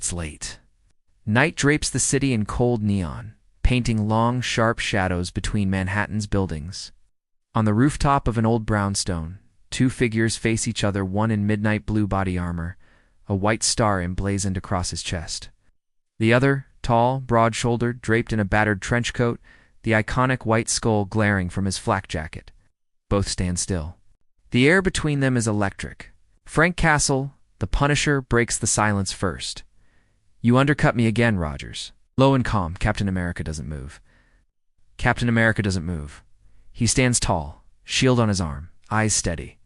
It's late. Night drapes the city in cold neon, painting long, sharp shadows between Manhattan's buildings. On the rooftop of an old brownstone, two figures face each other, one in midnight blue body armor, a white star emblazoned across his chest. The other, tall, broad-shouldered, draped in a battered trench coat, the iconic white skull glaring from his flak jacket. Both stand still. The air between them is electric. Frank Castle, the Punisher, breaks the silence first. "You undercut me again, Rogers." Low and calm, Captain America doesn't move. Captain America doesn't move. He stands tall, shield on his arm, eyes steady.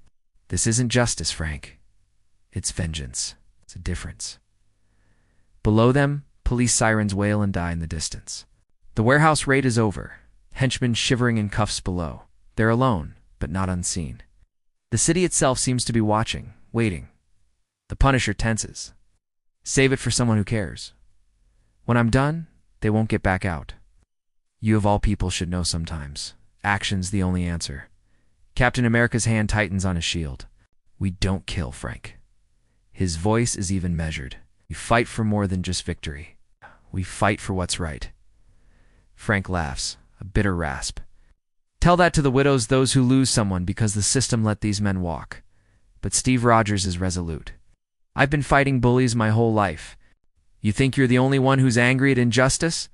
"This isn't justice, Frank. It's vengeance. It's a difference." Below them, police sirens wail and die in the distance. The warehouse raid is over, henchmen shivering in cuffs below. They're alone, but not unseen. The city itself seems to be watching, waiting. The Punisher tenses. "Save it for someone who cares. When I'm done, they won't get back out. You of all people should know sometimes. Action's the only answer." Captain America's hand tightens on his shield. "We don't kill, Frank." His voice is even measured. "We fight for more than just victory. We fight for what's right." Frank laughs, a bitter rasp. "Tell that to the widows, those who lose someone because the system let these men walk." But Steve Rogers is resolute. "I've been fighting bullies my whole life. You think you're the only one who's angry at injustice?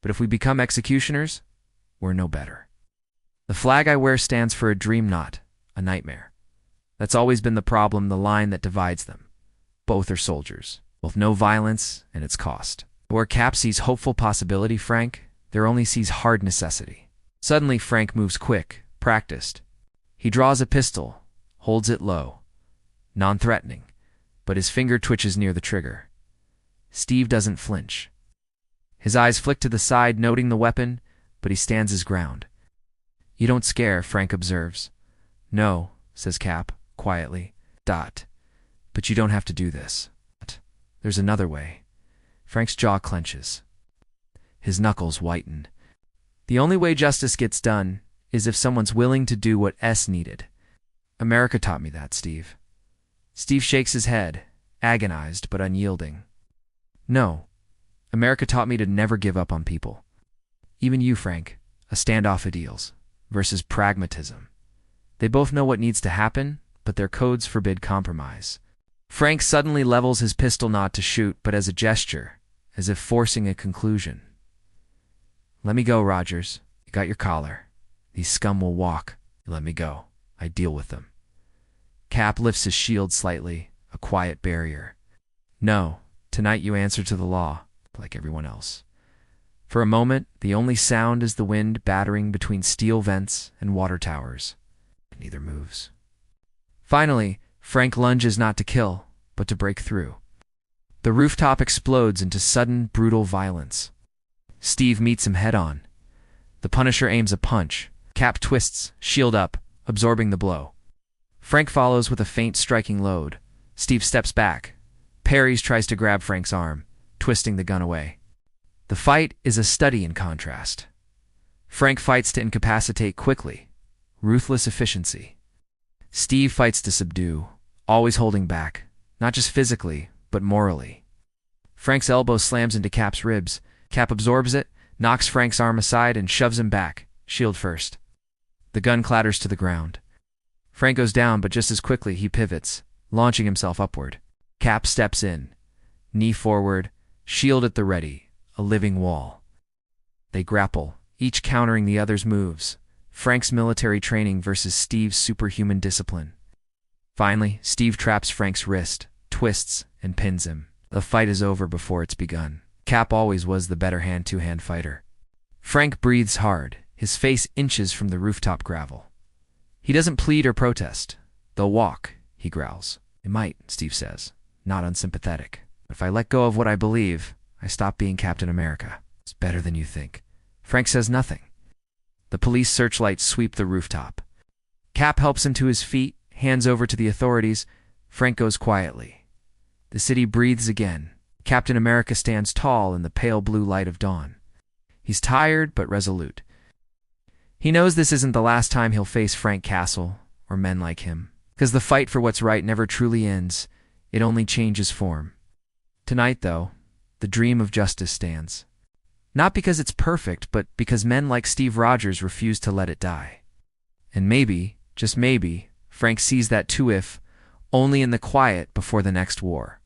But if we become executioners, we're no better. The flag I wear stands for a dream, not a nightmare. That's always been the problem, the line that divides them. Both are soldiers. Both know violence and its cost. Where Cap sees hopeful possibility, Frank, there only sees hard necessity." Suddenly, Frank moves quick, practiced. He draws a pistol, holds it low, non-threatening, but his finger twitches near the trigger. Steve doesn't flinch. His eyes flick to the side, noting the weapon, but he stands his ground. "You don't scare," Frank observes. "No," says Cap, quietly. "But you don't have to do this. There's another way." Frank's jaw clenches. His knuckles whiten. "The only way justice gets done is if someone's willing to do what's needed. America taught me that, Steve." Steve shakes his head, agonized but unyielding. "No, America taught me to never give up on people. Even you, Frank, a standoff ideals versus pragmatism. They both know what needs to happen, but their codes forbid compromise." Frank suddenly levels his pistol, not to shoot, but as a gesture, as if forcing a conclusion. "Let me go, Rogers. You got your collar. These scum will walk. You let me go. I deal with them." Cap lifts his shield slightly, a quiet barrier. "No, tonight you answer to the law, like everyone else." For a moment, the only sound is the wind battering between steel vents and water towers. Neither moves. Finally, Frank lunges not to kill, but to break through. The rooftop explodes into sudden, brutal violence. Steve meets him head-on. The Punisher aims a punch. Cap twists, shield up, absorbing the blow. Frank follows with a faint striking load. Steve steps back. Parries, tries to grab Frank's arm, twisting the gun away. The fight is a study in contrast. Frank fights to incapacitate quickly. Ruthless efficiency. Steve fights to subdue, always holding back, not just physically, but morally. Frank's elbow slams into Cap's ribs. Cap absorbs it, knocks Frank's arm aside, and shoves him back, shield first. The gun clatters to the ground. Frank goes down, but just as quickly he pivots, launching himself upward. Cap steps in, knee forward, shield at the ready, a living wall. They grapple, each countering the other's moves. Frank's military training versus Steve's superhuman discipline. Finally, Steve traps Frank's wrist, twists, and pins him. The fight is over before it's begun. Cap always was the better hand-to-hand fighter. Frank breathes hard, his face inches from the rooftop gravel. He doesn't plead or protest. "They'll walk," he growls. "They might," Steve says, not unsympathetic. "But if I let go of what I believe, I stop being Captain America. It's better than you think." Frank says nothing. The police searchlights sweep the rooftop. Cap helps him to his feet, hands over to the authorities. Frank goes quietly. The city breathes again. Captain America stands tall in the pale blue light of dawn. He's tired but resolute. He knows this isn't the last time he'll face Frank Castle or men like him, because the fight for what's right never truly ends. It only changes form. Tonight, though, the dream of justice stands. Not because it's perfect, but because men like Steve Rogers refuse to let it die. And maybe, just maybe, Frank sees that too, if only in the quiet before the next war.